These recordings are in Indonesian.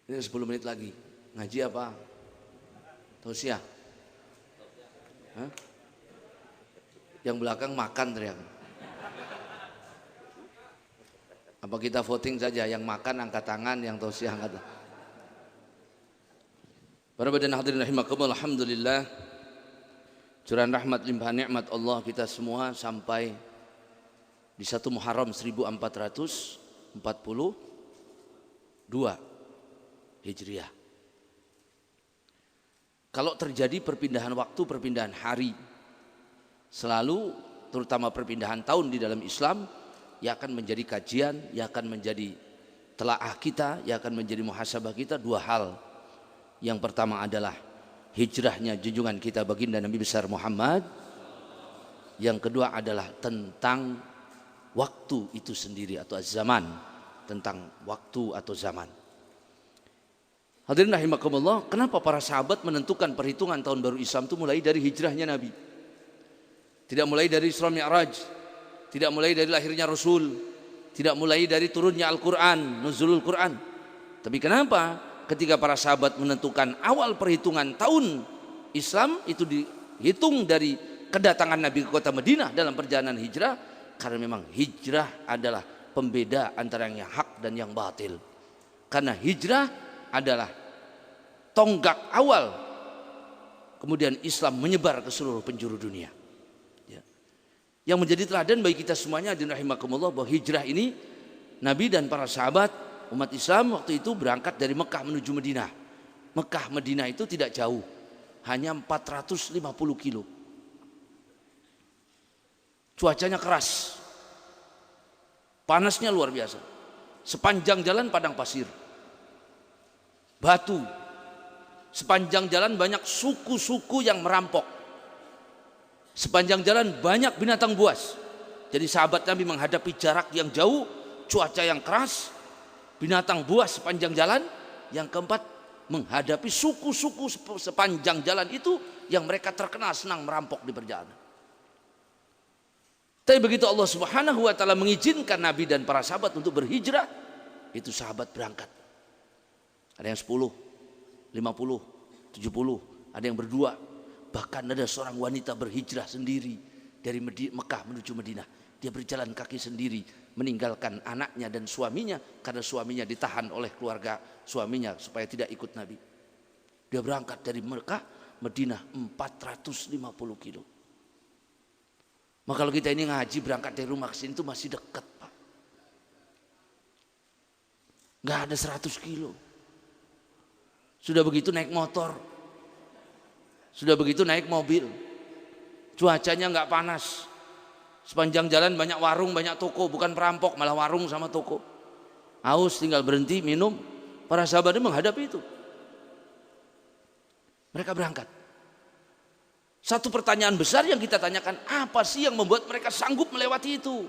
Ini 10 menit lagi. Ngaji apa? Tausiah? Hah? Yang belakang makan teriak. Apa kita voting saja, yang makan angkat tangan, yang tausiah angkat tangan. Para badan hadirin rahimakumullah, alhamdulillah. Curahan rahmat limpahan nikmat Allah kita semua sampai di 1 Muharram 1442 Hijriah. Kalau terjadi perpindahan waktu, perpindahan hari, selalu terutama perpindahan tahun di dalam Islam, yang akan menjadi kajian, yang akan menjadi telaah kita, yang akan menjadi muhasabah kita dua hal. Yang pertama adalah hijrahnya junjungan kita baginda Nabi besar Muhammad. Yang kedua adalah tentang waktu itu sendiri atau zaman, tentang waktu atau zaman. Hadirin rahimakumullah, kenapa para sahabat menentukan perhitungan tahun baru Islam itu mulai dari hijrahnya Nabi? Tidak mulai dari Isra Mi'raj, tidak mulai dari lahirnya Rasul, tidak mulai dari turunnya Al-Quran, nuzulul Quran. Tapi kenapa ketika para sahabat menentukan awal perhitungan tahun Islam itu dihitung dari kedatangan Nabi ke kota Madinah dalam perjalanan hijrah? Karena memang hijrah adalah pembeda antara yang hak dan yang batil. Karena hijrah adalah tonggak awal kemudian Islam menyebar ke seluruh penjuru dunia. Yang menjadi teladan bagi kita semuanya hadirin rahimakumullah, bahwa hijrah ini Nabi dan para sahabat umat Islam waktu itu berangkat dari Mekah menuju Madinah. Mekah Madinah itu tidak jauh, hanya 450 kilo. Cuacanya keras, panasnya luar biasa. Sepanjang jalan padang pasir, batu. Sepanjang jalan banyak suku-suku yang merampok. Sepanjang jalan banyak binatang buas. Jadi sahabat Nabi menghadapi jarak yang jauh, cuaca yang keras, binatang buas sepanjang jalan. Yang keempat, menghadapi suku-suku sepanjang jalan itu yang mereka terkenal senang merampok di perjalanan. Tapi begitu Allah Subhanahu wa taala mengizinkan Nabi dan para sahabat untuk berhijrah, itu sahabat berangkat. Ada yang 10, 50, 70, ada yang berdua. Bahkan ada seorang wanita berhijrah sendiri dari Mekah menuju Madinah. Dia berjalan kaki sendiri, meninggalkan anaknya dan suaminya karena suaminya ditahan oleh keluarga suaminya supaya tidak ikut Nabi. Dia berangkat dari Mekah Madinah 450 kilo. Maka kalau kita ini ngaji berangkat dari rumah ke sini itu masih dekat, Pak. Nggak ada 100 kilo. Sudah begitu naik motor. Sudah begitu naik mobil. Cuacanya nggak panas. Sepanjang jalan banyak warung, banyak toko. Bukan perampok, malah warung sama toko. Haus tinggal berhenti minum. Para sahabat ini menghadapi itu. Mereka berangkat. Satu pertanyaan besar yang kita tanyakan, apa sih yang membuat mereka sanggup melewati itu?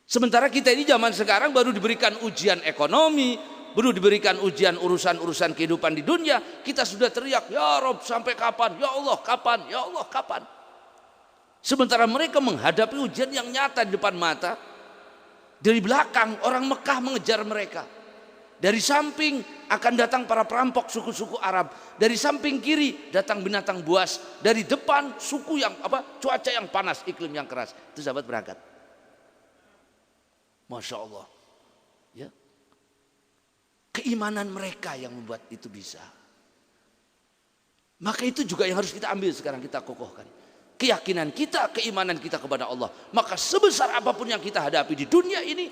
Sementara kita ini zaman sekarang baru diberikan ujian ekonomi, baru diberikan ujian urusan-urusan kehidupan di dunia, kita sudah teriak, ya Rob sampai kapan? Ya Allah kapan? Ya Allah kapan? Sementara mereka menghadapi ujian yang nyata di depan mata. Dari belakang orang Mekah mengejar mereka. Dari samping akan datang para perampok suku-suku Arab. Dari samping kiri datang binatang buas. Dari depan suku yang cuaca yang panas, iklim yang keras. Itu sahabat berangkat. Masya Allah. Ya. Keimanan mereka yang membuat itu bisa. Maka itu juga yang harus kita ambil sekarang, kita kokohkan. Keyakinan kita, keimanan kita kepada Allah. Maka sebesar apapun yang kita hadapi di dunia ini,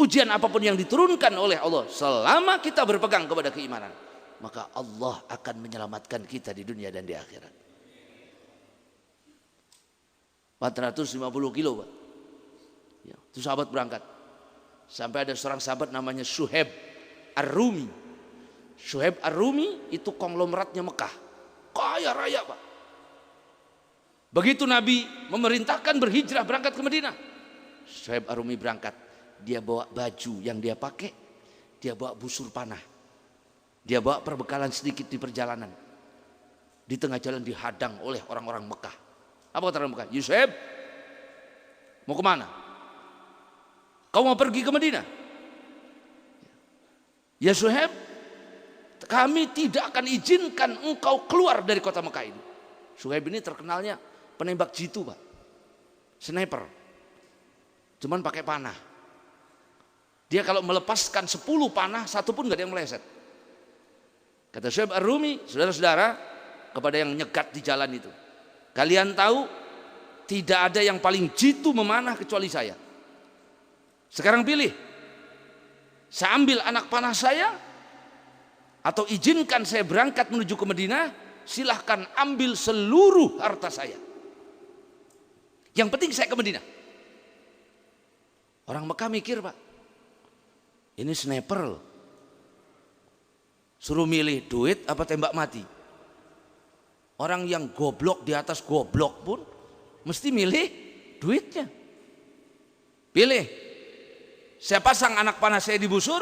ujian apapun yang diturunkan oleh Allah, selama kita berpegang kepada keimanan, maka Allah akan menyelamatkan kita di dunia dan di akhirat. 450 kilo, Pak. Ya, itu sahabat berangkat. Sampai ada seorang sahabat namanya Syuhaib Ar-Rumi. Syuhaib Ar-Rumi itu konglomeratnya Mekah. Kaya raya, Pak. Begitu Nabi memerintahkan berhijrah berangkat ke Madinah, Syuhaib Ar-Rumi berangkat. Dia bawa baju yang dia pakai, dia bawa busur panah, dia bawa perbekalan sedikit di perjalanan. Di tengah jalan dihadang oleh orang-orang Mekah. Apa kata orang Mekah? Syuhaib, mau kemana? Kau mau pergi ke Madinah? Ya Suhaib, kami tidak akan izinkan engkau keluar dari kota Mekah ini. Suhaib ini terkenalnya penembak jitu, Pak. Sniper. Cuman pakai panah. Dia kalau melepaskan 10 panah, satu pun gak ada yang meleset. Kata Suhaib Ar-Rumi, saudara-saudara, kepada yang nyegat di jalan itu, kalian tahu tidak ada yang paling jitu memanah kecuali saya. Sekarang pilih, saya ambil anak panah saya, atau izinkan saya berangkat menuju ke Madinah, silahkan ambil seluruh harta saya. Yang penting saya ke Madinah. Orang Mekah mikir, Pak, ini sniper loh. Suruh milih duit apa tembak mati. Orang yang goblok di atas goblok pun mesti milih duitnya. Pilih, saya pasang anak panah saya di busur,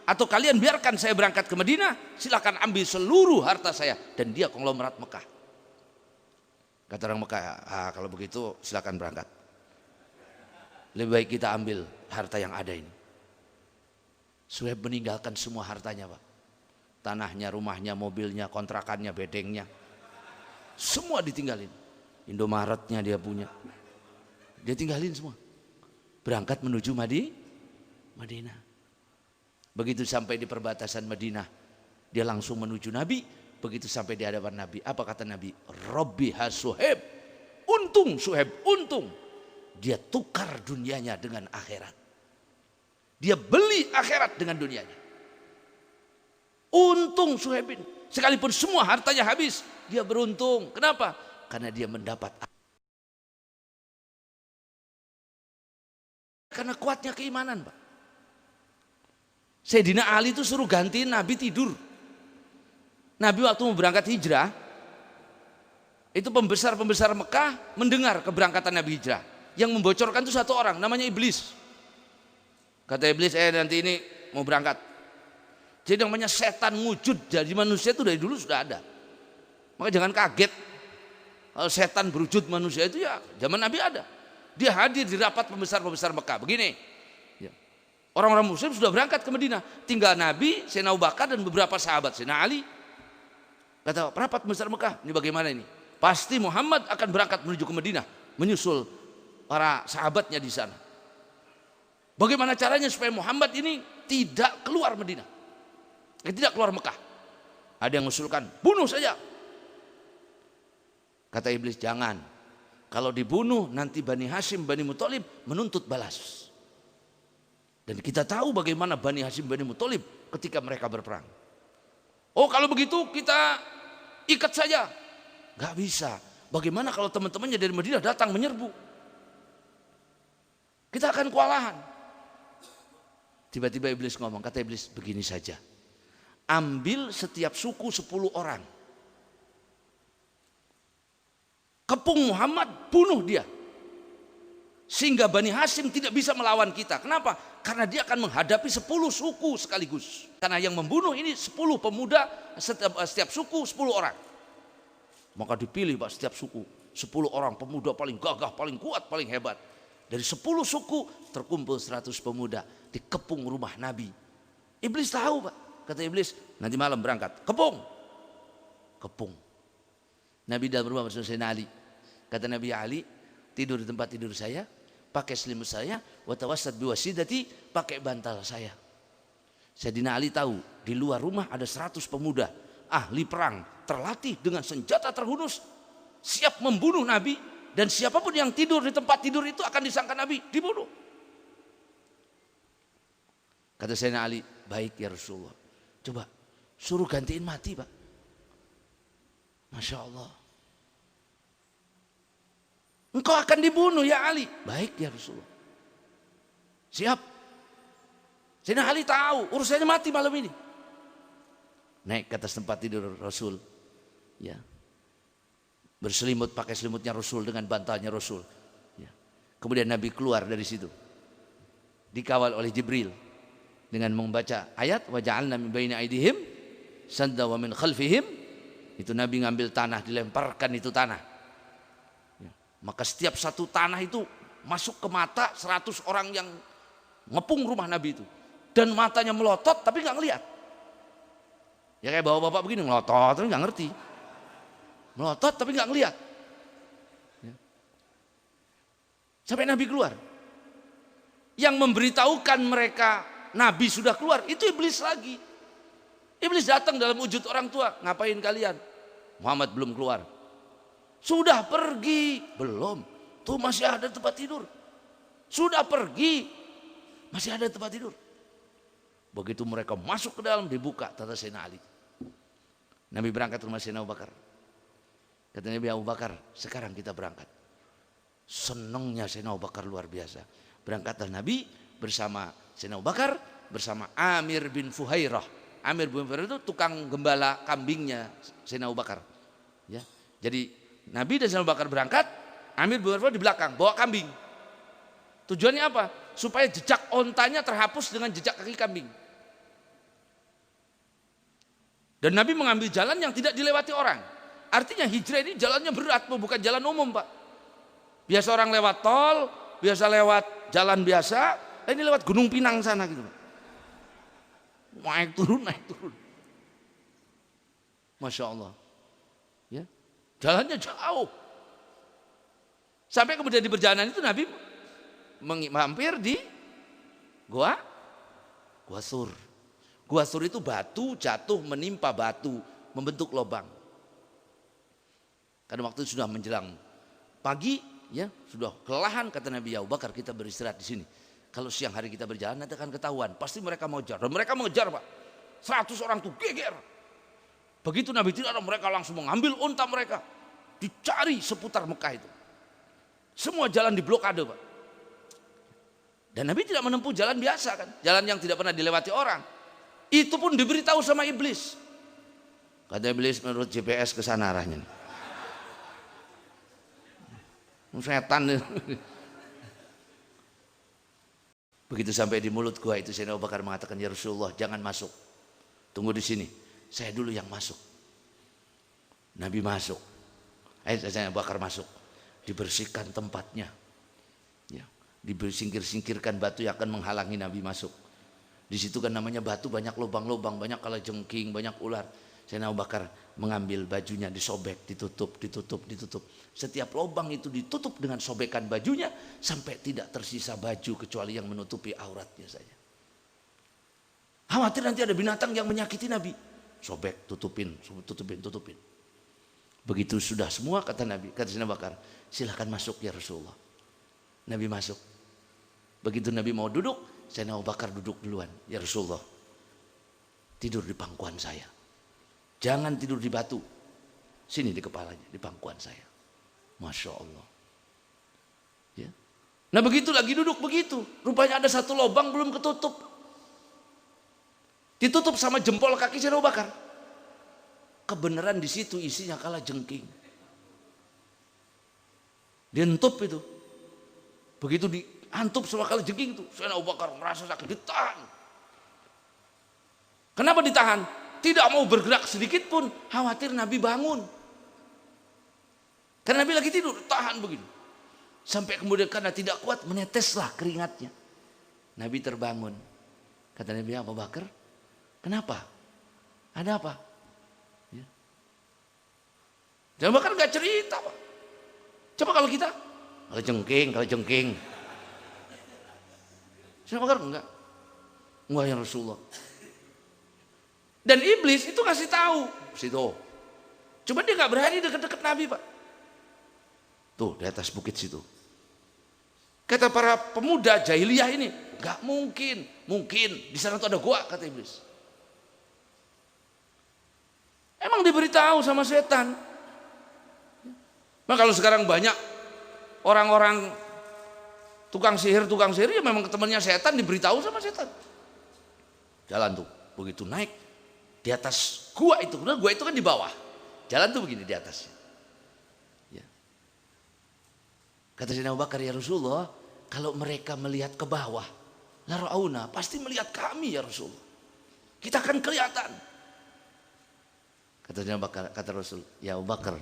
atau kalian biarkan saya berangkat ke Madinah, silakan ambil seluruh harta saya. Dan dia konglomerat Mekah. Kata orang Mekah, kalau begitu silakan berangkat. Lebih baik kita ambil harta yang ada ini. Suhaib meninggalkan semua hartanya, Pak. Tanahnya, rumahnya, mobilnya, kontrakannya, bedengnya, semua ditinggalin. Indomaretnya dia punya, dia tinggalin semua. Berangkat menuju Madinah. Begitu sampai di perbatasan Madinah, dia langsung menuju Nabi. Begitu sampai di hadapan Nabi, apa kata Nabi? Robbi Suhaib, untung Suhaib, untung. Dia tukar dunianya dengan akhirat. Dia beli akhirat dengan dunianya. Untung Suhaib ini. Sekalipun semua hartanya habis, dia beruntung. Kenapa? Karena dia mendapat. Karena kuatnya keimanan, Pak. Sayyidina Ali itu suruh gantiin Nabi tidur. Nabi waktu mau berangkat hijrah, itu pembesar-pembesar Mekah mendengar keberangkatan Nabi hijrah. Yang membocorkan itu satu orang, namanya Iblis. Kata Iblis, nanti ini mau berangkat. Jadi namanya setan wujud jadi manusia itu dari dulu sudah ada. Maka jangan kaget kalau setan berwujud manusia itu ya zaman Nabi ada. Dia hadir di rapat pembesar-pembesar Mekah. Begini, ya. Orang-orang muslim sudah berangkat ke Madinah. Tinggal Nabi, Sayyidina Abu Bakar dan beberapa sahabat. Sayyidina Ali. Kata rapat pembesar Mekah, ini bagaimana ini? Pasti Muhammad akan berangkat menuju ke Madinah, menyusul para sahabatnya di sana. Bagaimana caranya supaya Muhammad ini tidak keluar Madinah? Tidak keluar Mekah. Ada yang mengusulkan, bunuh saja. Kata Iblis, jangan. Kalau dibunuh nanti Bani Hashim, Bani Muthalib menuntut balas. Dan kita tahu bagaimana Bani Hashim, Bani Muthalib ketika mereka berperang. Oh kalau begitu kita ikat saja. Gak bisa. Bagaimana kalau teman-temannya dari Madinah datang menyerbu? Kita akan kewalahan. Tiba-tiba Iblis ngomong, kata Iblis, begini saja. Ambil setiap suku 10 orang. Kepung Muhammad, bunuh dia. Sehingga Bani Hashim tidak bisa melawan kita. Kenapa? Karena dia akan menghadapi 10 suku sekaligus. Karena yang membunuh ini 10 pemuda, setiap suku 10 orang. Maka dipilih Pak setiap suku 10 orang pemuda paling gagah, paling kuat, paling hebat. Dari 10 suku terkumpul 100 pemuda, dikepung rumah Nabi. Iblis tahu, Pak. Kata Iblis, nanti malam berangkat. Kepung. Nabi dalam rumah bersama Sayyidina Ali. Kata Nabi, Ali, tidur di tempat tidur saya, pakai selimut saya, watawassat biwasidati, pakai bantal saya. Sayyidina Ali tahu, di luar rumah ada 100 pemuda, ahli perang, terlatih dengan senjata terhunus, siap membunuh Nabi, dan siapapun yang tidur di tempat tidur itu akan disangka Nabi, dibunuh. Kata Sayyidina Ali, baik ya Rasulullah. Coba suruh gantiin mati, Pak. Masya Allah. Engkau akan dibunuh ya Ali. Baik ya Rasulullah. Siap. Sayyidina Ali tahu urusannya mati malam ini. Naik ke atas tempat tidur Rasul. Ya. Berselimut, pakai selimutnya Rasul dengan bantalnya Rasul. Ya. Kemudian Nabi keluar dari situ. Dikawal oleh Jibril. Dengan membaca ayat wa ja'alna min baini aydihim sadda wa min khalfihim, itu Nabi ngambil tanah, dilemparkan itu tanah ya. Maka setiap satu tanah itu masuk ke mata 100 orang yang ngepung rumah Nabi itu, dan matanya melotot tapi nggak ngelihat. Ya kayak bapak-bapak begini melotot tapi nggak ngerti. Melotot tapi nggak ngelihat. Ya. Sampai Nabi keluar. Yang memberitahukan mereka Nabi sudah keluar itu iblis lagi. Iblis datang dalam wujud orang tua. Ngapain kalian? Muhammad belum keluar. Sudah pergi. Belum. Tuh masih ada tempat tidur. Sudah pergi. Masih ada tempat tidur. Begitu mereka masuk ke dalam dibuka tata Sayyidina Ali. Nabi berangkat ke rumah Sayyidina Abu Bakar. Kata Nabi Abu Bakar, sekarang kita berangkat. Senangnya Sayyidina Abu Bakar luar biasa. Berangkatlah Nabi bersama Sayyidina Abu Bakar bersama Amir bin Fuhairah. Amir bin Fuhairah itu tukang gembala kambingnya Sayyidina Abu Bakar. Ya. Jadi Nabi dan Sayyidina Abu Bakar berangkat, Amir bin Fuhairah di belakang bawa kambing. Tujuannya apa? Supaya jejak ontanya terhapus dengan jejak kaki kambing. Dan Nabi mengambil jalan yang tidak dilewati orang. Artinya hijrah ini jalannya berat, bukan jalan umum, Pak. Biasa orang lewat tol, biasa lewat jalan biasa, ini lewat Gunung Pinang sana gitu, Pak. Naik turun. Masya Allah. Ya. Jalannya jauh. Sampai kemudian di perjalanan itu Nabi mampir di Gua Sur. Gua Sur itu batu jatuh menimpa batu, membentuk lubang. Karena waktu itu sudah menjelang pagi, ya sudah kelelahan, kata Nabi Abu Bakar, kita beristirahat di sini. Kalau siang hari kita berjalan nanti akan ketahuan, pasti mereka mau mengejar. Dan mereka mengejar, Pak. 100 orang tuh geger. Begitu Nabi tidak ada, mereka langsung mengambil unta mereka, dicari seputar Mekah itu. Semua jalan diblokade, Pak. Dan Nabi tidak menempuh jalan biasa kan, jalan yang tidak pernah dilewati orang. Itu pun diberitahu sama iblis. Kata iblis, menurut GPS ke sana arahnya. Setan. Begitu sampai di mulut gua itu Sayyidina Abu Bakar mengatakan, ya Rasulullah jangan masuk. Tunggu di sini. Saya dulu yang masuk. Nabi masuk. Sayyidina Abu Bakar masuk. Dibersihkan tempatnya. Ya, disingkir-singkirkan batu yang akan menghalangi Nabi masuk. Di situ kan namanya batu banyak lubang-lubang, banyak kalajengking, banyak ular. Sayyidina Abu Bakar mengambil bajunya, disobek, ditutup. Setiap lubang itu ditutup dengan sobekan bajunya sampai tidak tersisa baju kecuali yang menutupi auratnya saja. Khawatir nanti ada binatang yang menyakiti Nabi. Sobek, tutupin. Begitu sudah semua, kata Nabi, kata Sayyidina Abu Bakar, silahkan masuk ya Rasulullah. Nabi masuk. Begitu Nabi mau duduk, Sayyidina Abu Bakar duduk duluan. Ya Rasulullah, tidur di pangkuan saya. Jangan tidur di batu. Sini di kepalanya, di pangkuan saya. Masya Allah. Ya. Nah begitu lagi duduk begitu. Rupanya ada satu lubang belum ketutup. Ditutup sama jempol kaki Sayyidina Abu Bakar. Kebenaran di situ isinya kalajengking. Dientup itu. Begitu diantup sama kalajengking itu, Sayyidina Abu Bakar merasa sakit, ditahan. Kenapa ditahan? Tidak mau bergerak sedikit pun, khawatir Nabi bangun. Karena Nabi lagi tidur, tahan begini. Sampai kemudian karena tidak kuat meneteslah keringatnya. Nabi terbangun. Kata Nabi Abu Bakar, kenapa? Ada apa? Ya. Dan Abu Bakar gak cerita, Pak. Coba kalau kita, kalau jengking. Sayyidina Abu Bakar enggak ya Rasulullah. Dan iblis itu kasih tahu, situ. Cuma dia nggak berani dekat-dekat Nabi, Pak. Tuh di atas bukit situ. Kata para pemuda jahiliyah ini, nggak mungkin di sana tuh ada gua, kata iblis. Emang diberitahu sama setan. Nah kalau sekarang banyak orang-orang tukang sihir ya memang temannya setan, diberitahu sama setan. Jalan tuh, begitu naik di atas gua itu kan di bawah, jalan tuh begini di atasnya. Ya. Kata Sayyidina Abu Bakar, ya Rasulullah, kalau mereka melihat ke bawah, la ra'auna, pasti melihat kami ya Rasulullah. Kita akan kelihatan. Kata Sayyidina Abu Bakar, kata Rasul, ya Abu Bakar,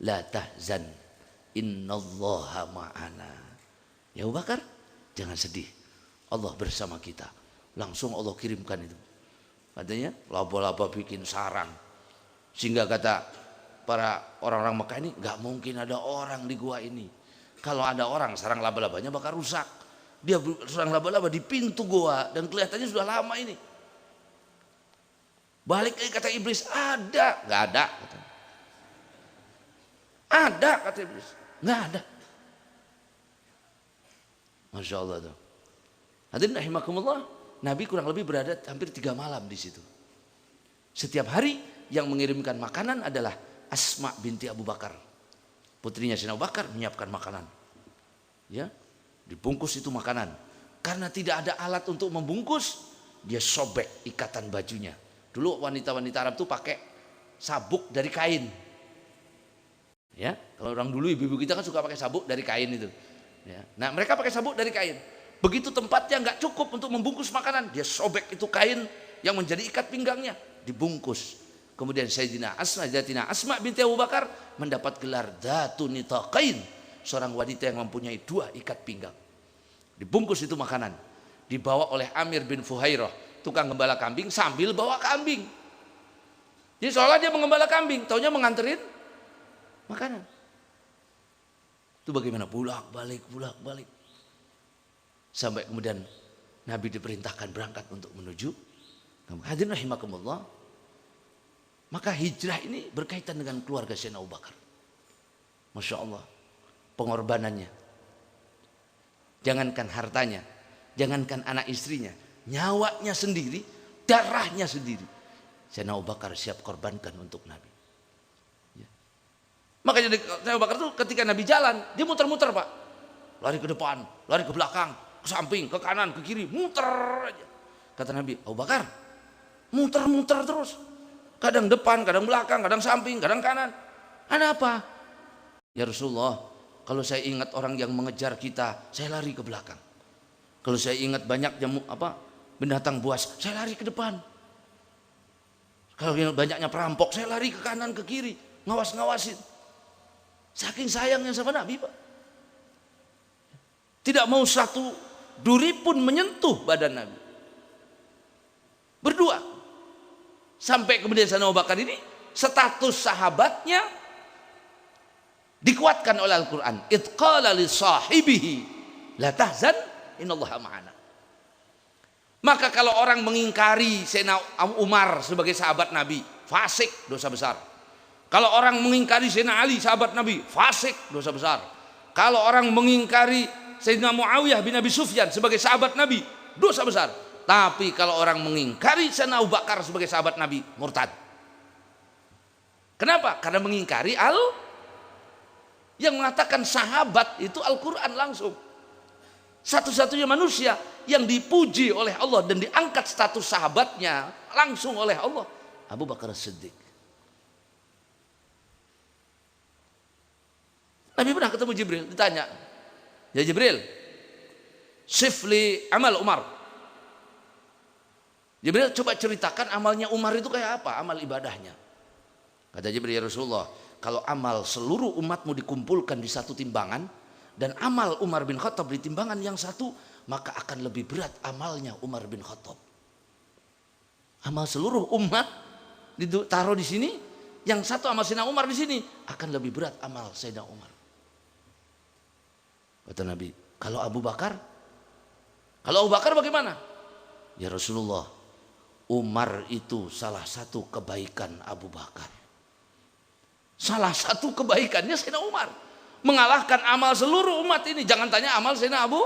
la tahzan, innallaha ma'ana. Ya Abu Bakar, jangan sedih, Allah bersama kita. Langsung Allah kirimkan itu Katanya laba-laba bikin sarang. Sehingga kata para orang-orang Mekah ini, nggak mungkin ada orang di gua ini. Kalau ada orang, sarang laba-labanya bakal rusak. Dia sarang laba-laba di pintu gua dan kelihatannya sudah lama ini. Balik lagi kata iblis, ada, nggak ada. Katanya. Ada kata iblis, nggak ada. Masya Allah tuh. Hadirin rahimakumullah, Nabi kurang lebih berada hampir 3 malam di situ. Setiap hari yang mengirimkan makanan adalah Asma binti Abu Bakar. Putrinya Sayyidina Abu Bakar menyiapkan makanan. Ya, dibungkus itu makanan. Karena tidak ada alat untuk membungkus, dia sobek ikatan bajunya. Dulu wanita-wanita Arab tuh pakai sabuk dari kain. Ya, kalau orang dulu ibu-ibu kita kan suka pakai sabuk dari kain itu. Ya. Nah, mereka pakai sabuk dari kain. Begitu tempatnya nggak cukup untuk membungkus makanan, dia sobek itu kain yang menjadi ikat pinggangnya, dibungkus. Kemudian Sayyidina Asma binti Abu Bakar mendapat gelar Dzatu Nitaqain, seorang wanita yang mempunyai 2 ikat pinggang. Dibungkus itu makanan, dibawa oleh Amir bin Fuhairah, tukang gembala kambing, sambil bawa kambing. Jadi seolah dia menggembala kambing, taunya menganterin makanan. Itu bagaimana pulang balik. Sampai kemudian Nabi diperintahkan berangkat untuk menuju. Hadirin rahimakumullah. Maka hijrah ini berkaitan dengan keluarga Sayyidina Abu Bakar. Masya Allah. Pengorbanannya. Jangankan hartanya. Jangankan anak istrinya. Nyawanya sendiri. Darahnya sendiri. Sayyidina Abu Bakar siap korbankan untuk Nabi. Makanya Sayyidina Abu Bakar itu ketika Nabi jalan, dia muter-muter Pak. Lari ke depan, lari ke belakang, ke samping, ke kanan, ke kiri, muter aja. Kata Nabi, Abu Bakar, muter-muter terus. Kadang depan, kadang belakang, kadang samping, kadang kanan. Ada apa? Ya Rasulullah, kalau saya ingat orang yang mengejar kita, saya lari ke belakang. Kalau saya ingat banyak binatang buas, saya lari ke depan. Kalau banyaknya perampok, saya lari ke kanan, ke kiri, ngawas-ngawasin. Saking sayangnya sama Nabi Pak. Tidak mau satu duri pun menyentuh badan Nabi. Berdua. Sampai kemudian Sayyidina Abu Bakar ini status sahabatnya dikuatkan oleh Al-Quran. Idh qala li sahibihi la tahzan innallaha ma'ana. Maka kalau orang mengingkari Sayyidina Umar sebagai sahabat Nabi, fasik, dosa besar. Kalau orang mengingkari Sayyidina Ali sahabat Nabi, fasik, dosa besar. Kalau orang mengingkari Sayyidina Muawiyah bin Abi Sufyan sebagai sahabat Nabi, dosa besar. Tapi kalau orang mengingkari Sayyidina Abu Bakar sebagai sahabat Nabi, murtad. Kenapa? Karena mengingkari yang mengatakan sahabat itu Al-Quran langsung. Satu-satunya manusia yang dipuji oleh Allah dan diangkat status sahabatnya langsung oleh Allah, Abu Bakar As-Siddiq. Nabi pernah ketemu Jibril, ditanya, ya Jibril, sifli amal Umar. Jibril coba ceritakan amalnya Umar itu kayak apa, amal ibadahnya. Kata Jibril, ya Rasulullah, kalau amal seluruh umatmu dikumpulkan di satu timbangan, dan amal Umar bin Khattab di timbangan yang satu, maka akan lebih berat amalnya Umar bin Khattab. Amal seluruh umat ditaruh di sini, yang satu amal Sayyidina Umar di sini, akan lebih berat amal Sayyidina Umar. Kata Nabi, kalau Abu Bakar bagaimana? Ya Rasulullah, Umar itu salah satu kebaikan Abu Bakar. Salah satu kebaikannya Sayyidina Umar, mengalahkan amal seluruh umat ini. Jangan tanya amal Sayyidina Abu.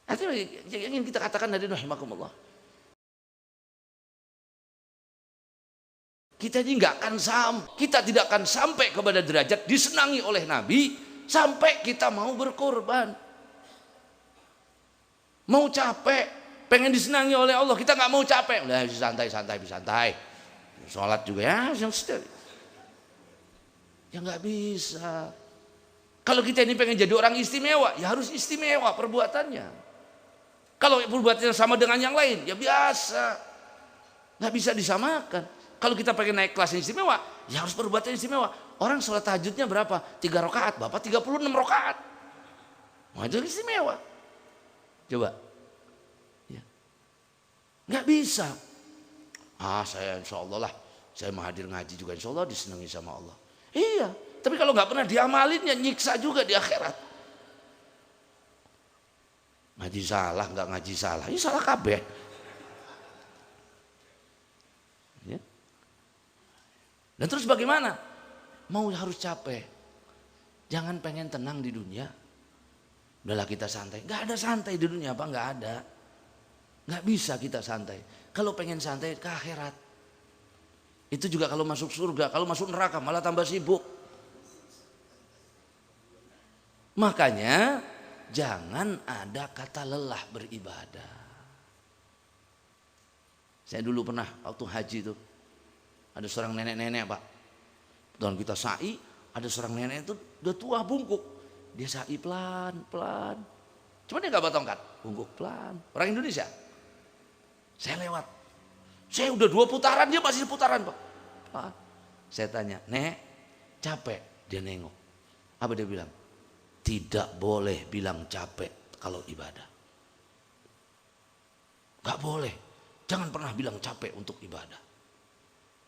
Artinya yang ingin kita katakan dari rahimakumullah, kita tidak akan sampai kepada derajat disenangi oleh Nabi sampai kita mau berkorban, mau capek, pengen disenangi oleh Allah, kita nggak mau capek, udah santai, sholat juga ya nggak bisa. Kalau kita ini pengen jadi orang istimewa, ya harus istimewa perbuatannya. Kalau perbuatannya sama dengan yang lain, ya biasa, nggak bisa disamakan. Kalau kita pengen naik kelas yang istimewa, ya harus perbuatan istimewa. Orang sholat tahajudnya berapa? 3 rakaat, Bapak 36 rakaat. Nah, itu istimewa. Coba. Ya. Nggak bisa. Saya insya Allah lah, saya mau hadir ngaji juga insya Allah disenangi sama Allah. Iya, tapi kalau nggak pernah diamalin ya nyiksa juga di akhirat. Ngaji salah, nggak ngaji salah, ini salah kabeh. Ya. Dan terus bagaimana? Mau harus capek. Jangan pengen tenang di dunia. Udahlah kita santai. Nggak ada santai di dunia apa? Nggak ada. Nggak bisa kita santai. Kalau pengen santai ke akhirat. Itu juga kalau masuk surga. Kalau masuk neraka malah tambah sibuk. Makanya jangan ada kata lelah beribadah. Saya dulu pernah waktu haji itu. Ada seorang nenek-nenek Pak. Dan kita sa'i. Ada seorang nenek itu udah tua bungkuk. Dia sa'i pelan-pelan. Cuma dia gak bawa tongkat. Bungkuk pelan. Orang Indonesia. Saya lewat. Saya udah 2 putaran, dia masih putaran Pak. Saya tanya, Nek, capek? Dia nengok. Apa dia bilang? Tidak boleh bilang capek kalau ibadah. Gak boleh. Jangan pernah bilang capek untuk ibadah.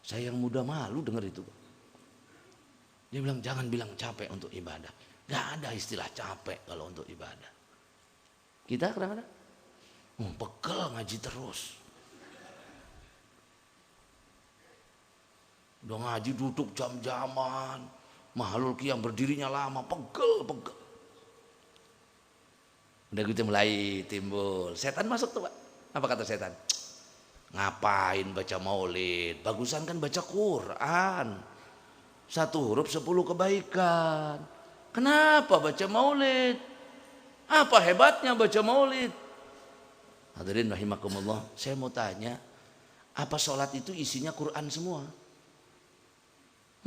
Saya yang muda malu dengar itu. Dia bilang jangan bilang capek untuk ibadah. Gak ada istilah capek kalau untuk ibadah. Kita kadang-kadang pegel ngaji terus. Udah ngaji duduk jam-jaman. Mahlul qiyam berdirinya lama, pegel. Udah gitu mulai timbul. Setan masuk tuh Pak. Apa kata setan? Ngapain baca maulid? Bagusan kan baca Quran. 1 huruf 10 kebaikan. Kenapa baca maulid? Apa hebatnya baca maulid? Hadirin rahimakumullah, saya mau tanya, apa sholat itu isinya Quran semua?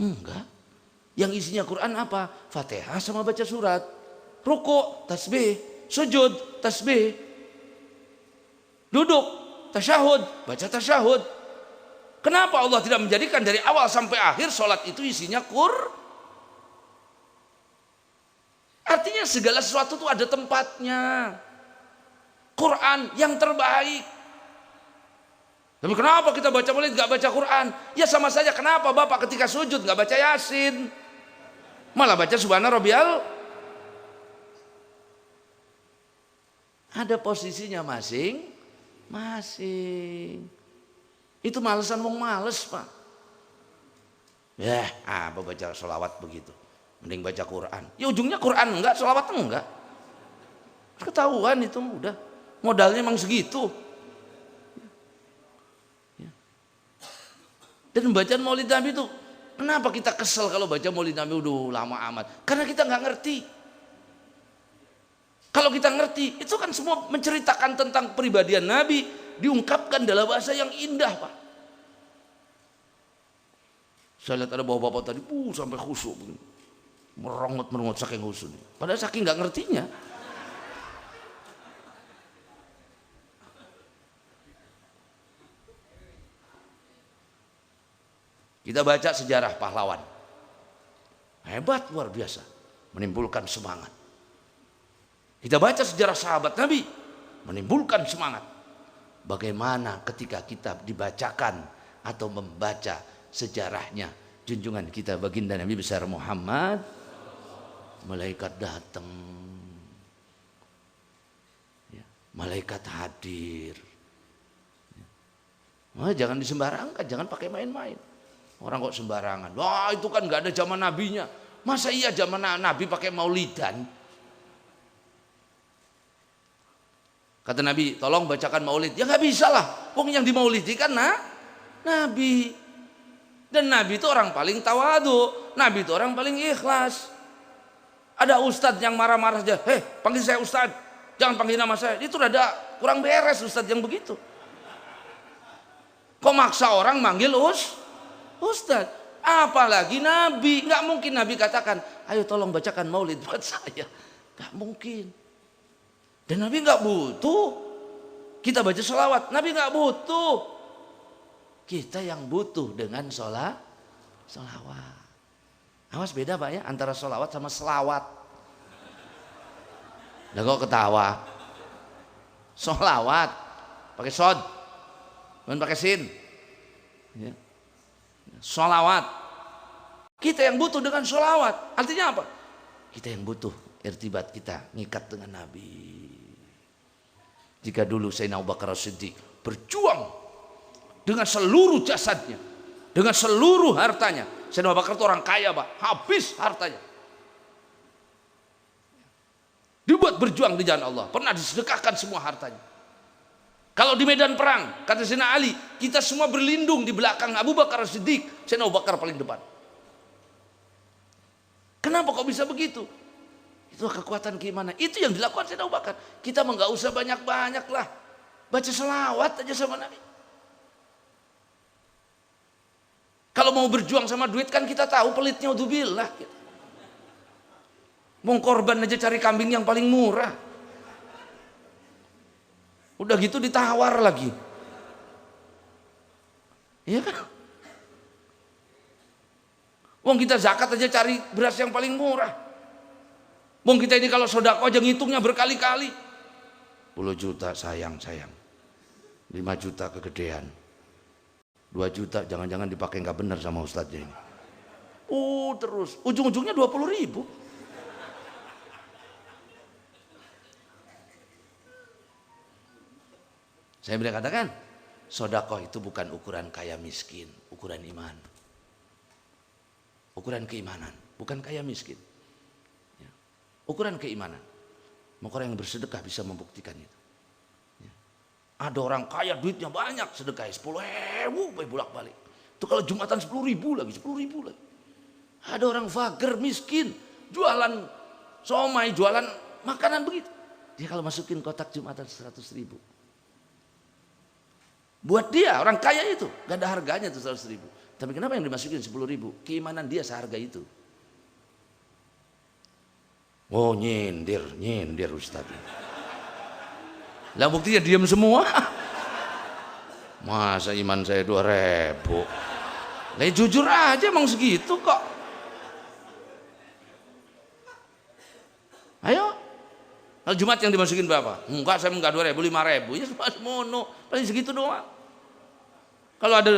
Enggak. Yang isinya Quran apa? Fatihah sama baca surat. Ruku, tasbih. Sujud, tasbih. Duduk, tasyahud, baca tasyahud. Kenapa Allah tidak menjadikan dari awal sampai akhir sholat itu isinya Artinya segala sesuatu itu ada tempatnya. Quran yang terbaik. Tapi kenapa kita baca maulid gak baca Quran? Ya sama saja kenapa Bapak ketika sujud gak baca Yasin? Malah baca Subhana Rabbiyal. Ada posisinya masing-masing. Itu malesan wong males Pak. Apa baca sholawat begitu. Mending baca Quran. Ya ujungnya Quran enggak, sholawat enggak. Ketahuan itu udah. Modalnya emang segitu. Dan bacaan maulid Nabi itu, kenapa kita kesel kalau baca maulid Nabi udah lama amat? Karena kita nggak ngerti. Kalau kita ngerti, itu kan semua menceritakan tentang kepribadian Nabi, diungkapkan dalam bahasa yang indah Pak. Saya lihat ada bapak-bapak tadi, sampai khusyuk, merongot saking khusyuk. Padahal saking nggak ngertinya. Kita baca sejarah pahlawan. Hebat luar biasa. Menimbulkan semangat. Kita baca sejarah sahabat Nabi. Menimbulkan semangat. Bagaimana ketika kita dibacakan atau membaca sejarahnya junjungan kita baginda Nabi besar Muhammad. Malaikat datang. Malaikat hadir. Jangan disembarangkan. Jangan pakai main-main. Orang kok sembarangan. Wah itu kan gak ada zaman nabinya. Masa iya zaman Nabi pakai maulidan? Kata Nabi, tolong bacakan maulid. Ya gak bisa lah. Wong yang dimaulidi kan Nabi. Dan Nabi itu orang paling tawadu. Nabi itu orang paling ikhlas. Ada ustadz yang marah-marah saja. Panggil saya ustadz. Jangan panggil nama saya. Itu rada kurang beres ustadz yang begitu. Kok maksa orang manggil Ustadz, apalagi Nabi. Nggak mungkin Nabi katakan, ayo tolong bacakan maulid buat saya. Nggak mungkin. Dan Nabi nggak butuh kita baca sholawat. Nabi nggak butuh. Kita yang butuh dengan sholawat. Awas beda Pak ya antara sholawat sama selawat. Nah kok ketawa? Sholawat pakai sod. Bukan pakai sin. Ya. Sholawat. Kita yang butuh dengan sholawat. Artinya apa? Kita yang butuh irtibat kita ngikat dengan Nabi. Jika dulu Sayyidina Abu Bakar As-Siddiq berjuang dengan seluruh jasadnya, dengan seluruh hartanya. Sayyidina Abu Bakar itu orang kaya, Pak. Habis hartanya. Dibuat berjuang di jalan Allah. Pernah disedekahkan semua hartanya. Kalau di medan perang, kata Sayyidina Ali, kita semua berlindung di belakang Abu Bakar As-Siddiq. Sayyidina Abu Bakar paling depan. Kenapa kok bisa begitu? Itu kekuatan keimanan. Itu yang dilakukan Sayyidina Abu Bakar. Kita enggak usah banyak-banyak lah. Baca selawat aja sama Nabi. Kalau mau berjuang sama duit kan kita tahu pelitnya udzubillah. Mau korban aja cari kambing yang paling murah. Udah gitu ditawar lagi. Iya kan? Wong kita zakat aja cari beras yang paling murah. Wong kita ini kalau sedekah aja ngitungnya berkali-kali. 10 juta sayang. 5 juta kegedean. 2 juta jangan-jangan dipakai nggak benar sama ustadznya ini. Terus ujung-ujungnya 20.000. Saya boleh katakan, sedekah itu bukan ukuran kaya miskin, ukuran iman. Ukuran keimanan, bukan kaya miskin. Ya. Ukuran keimanan. Maka orang yang bersedekah bisa membuktikan itu. Ya. Ada orang kaya duitnya banyak, sedekah 10.000 bolak-balik. Itu kalau Jumatan 10.000 lagi, 10.000 lagi. Ada orang fakir miskin, jualan somai, jualan makanan begitu. Dia kalau masukin kotak Jumatan 100.000. Buat dia orang kaya itu gak ada harganya tuh 100.000. Tapi kenapa yang dimasukin 10.000? Keimanan dia seharga itu. Oh nyindir Ustaz. Lah buktinya diam semua. Masa iman saya 2.000? Lah jujur aja emang segitu kok. Ayo. Kalau Jumat yang dimasukin berapa? Enggak, saya enggak 2.000, 5.000. Ya semono, paling segitu doang. Kalau ada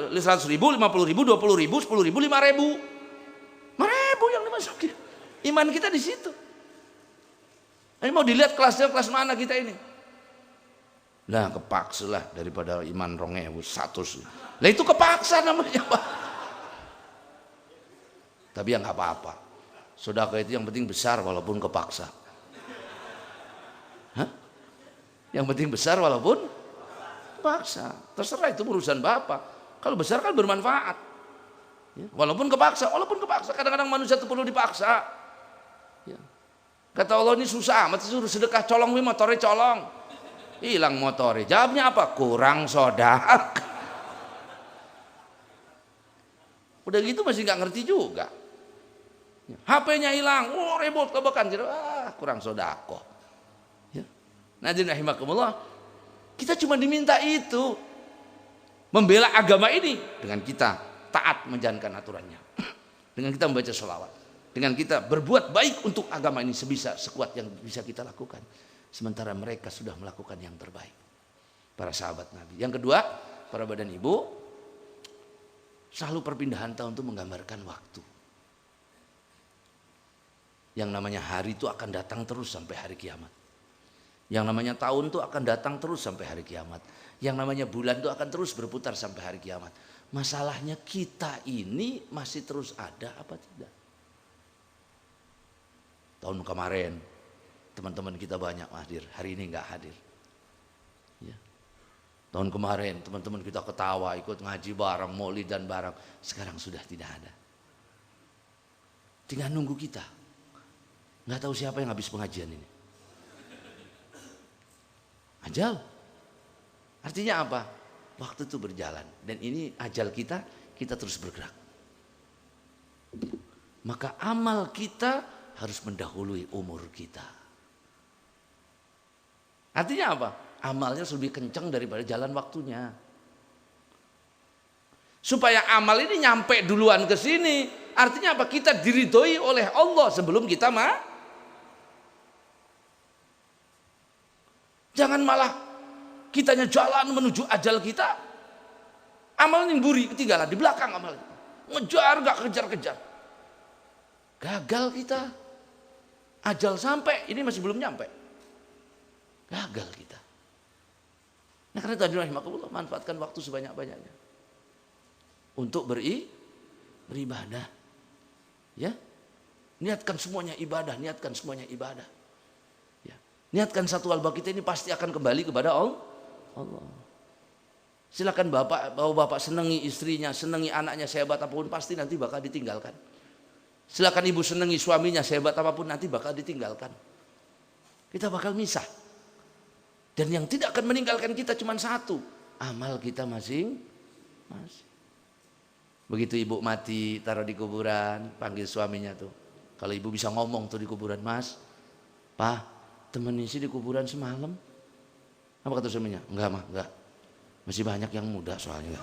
100.000, 50.000, 20.000, 10.000, 5.000. 5.000 yang dimasukin. Iman kita di situ. Ini mau dilihat kelasnya kelas mana kita ini. Nah kepaksa lah daripada iman 2.000 100. Lah itu kepaksa namanya Pak. Tapi ya nggak apa-apa. Sedekah itu yang penting besar walaupun kepaksa. Hah? Yang penting besar walaupun paksa, terserah itu urusan Bapak. Kalau besar kan bermanfaat. Ya, walaupun kepaksa. Kadang-kadang manusia itu perlu dipaksa. Ya. Kata Allah ini susah amat suruh sedekah colong motornya colong. Hilang motornya. Jawabnya apa? Kurang sodak. Udah gitu masih nggak ngerti juga. Ya. HP-nya hilang. Ribut kebekan. Kurang sodako. Ya. Nadirin rahimakumullah. Kita cuma diminta itu, membela agama ini dengan kita taat menjalankan aturannya, dengan kita membaca sholawat, dengan kita berbuat baik untuk agama ini sebisa sekuat yang bisa kita lakukan. Sementara mereka sudah melakukan yang terbaik, para sahabat Nabi. Yang kedua, para badan ibu, selalu perpindahan tahun itu menggambarkan waktu. Yang namanya hari itu akan datang terus sampai hari kiamat. Yang namanya tahun itu akan datang terus sampai hari kiamat. Yang namanya bulan itu akan terus berputar sampai hari kiamat. Masalahnya kita ini masih terus ada apa tidak? Tahun kemarin teman-teman kita banyak hadir, hari ini nggak hadir. Ya. Tahun kemarin teman-teman kita ketawa, ikut ngaji bareng, maulid dan bareng. Sekarang sudah tidak ada. Tinggal nunggu kita. Nggak tahu siapa yang habis pengajian ini. Ajal. Artinya apa? Waktu itu berjalan. Dan ini ajal kita terus bergerak. Maka amal kita harus mendahului umur kita. Artinya apa? Amalnya lebih kencang daripada jalan waktunya. Supaya amal ini nyampe duluan ke sini. Artinya apa? Kita diridhoi oleh Allah sebelum kita Jangan malah kitanya jalan menuju ajal kita, Amal nimburi ketinggalan di belakang amal. Ngejar gak kejar-kejar. Gagal kita. Ajal sampai, ini masih belum nyampe. Gagal kita. Nah karena itu rahimakumullah, manfaatkan waktu sebanyak-banyaknya untuk beribadah. Ya. Niatkan semuanya ibadah, niatkan semuanya ibadah. Ya. Niatkan satu halbah kita ini pasti akan kembali kepada Allah. Silakan bapak senangi istrinya, senangi anaknya sehebat apapun pasti nanti bakal ditinggalkan. Silakan ibu senangi suaminya sehebat apapun nanti bakal ditinggalkan. Kita bakal misah. Dan yang tidak akan meninggalkan kita cuma satu, amal kita masing-masing. Begitu ibu mati taruh di kuburan, panggil suaminya tuh. Kalau ibu bisa ngomong tuh di kuburan, Mas, Pak, temenin sih di kuburan semalam. Apa kata suaminya? Enggak mah, enggak. Masih banyak yang muda soalnya.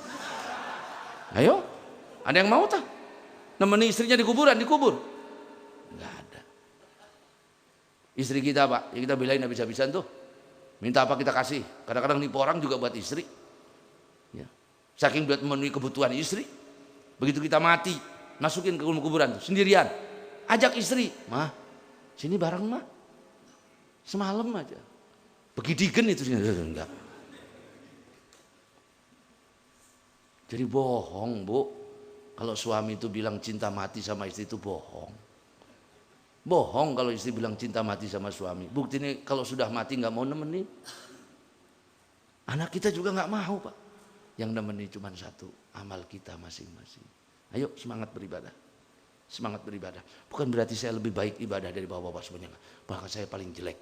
Ayo, ada yang mau tak? Nemenin istrinya di kuburan, dikubur? Enggak ada. Istri kita Pak, yang kita belain habis-habisan tuh. Minta apa kita kasih. Kadang-kadang nipu orang juga buat istri. Ya. Saking buat memenuhi kebutuhan istri. Begitu kita mati, masukin ke kuburan tuh, sendirian. Ajak istri, mah, sini bareng mah. Semalam aja. Begidigen itu enggak. Jadi bohong, Bu. Kalau suami itu bilang cinta mati sama istri itu bohong. Bohong kalau istri bilang cinta mati sama suami. Buktinya kalau sudah mati nggak mau nemenin. Anak kita juga nggak mau Pak. Yang nemenin cuma satu, amal kita masing-masing. Ayo semangat beribadah. Semangat beribadah. Bukan berarti saya lebih baik ibadah dari bapak-bapak semuanya. Bahkan saya paling jelek.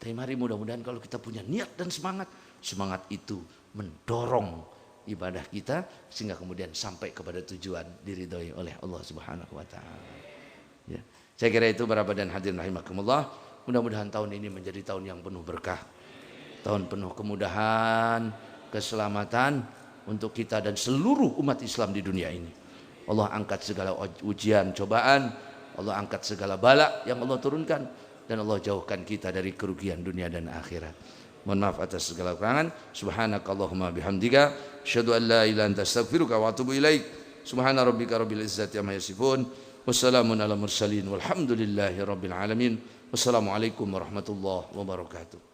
Tapi mari mudah-mudahan kalau kita punya niat dan semangat. Semangat itu mendorong ibadah kita. Sehingga kemudian sampai kepada tujuan diridhoi oleh Allah Subhanahu wa ta'ala. Ya. Saya kira itu para badan hadirin rahimakumullah. Mudah-mudahan tahun ini menjadi tahun yang penuh berkah. Tahun penuh kemudahan, keselamatan untuk kita dan seluruh umat Islam di dunia ini. Allah angkat segala ujian, cobaan. Allah angkat segala bala yang Allah turunkan. Dan Allah jauhkan kita dari kerugian dunia dan akhirat. Mohon maaf atas segala kekurangan. Subhanakallahumma bihamdika. Asyhadu an la ilaha illa anta astaghfiruka wa atubu ilaik. Subhana rabbika rabbil izzati amma yasifun. Wassalamun ala mursalin walhamdulillahi rabbil alamin. Wassalamualaikum warahmatullahi wabarakatuh.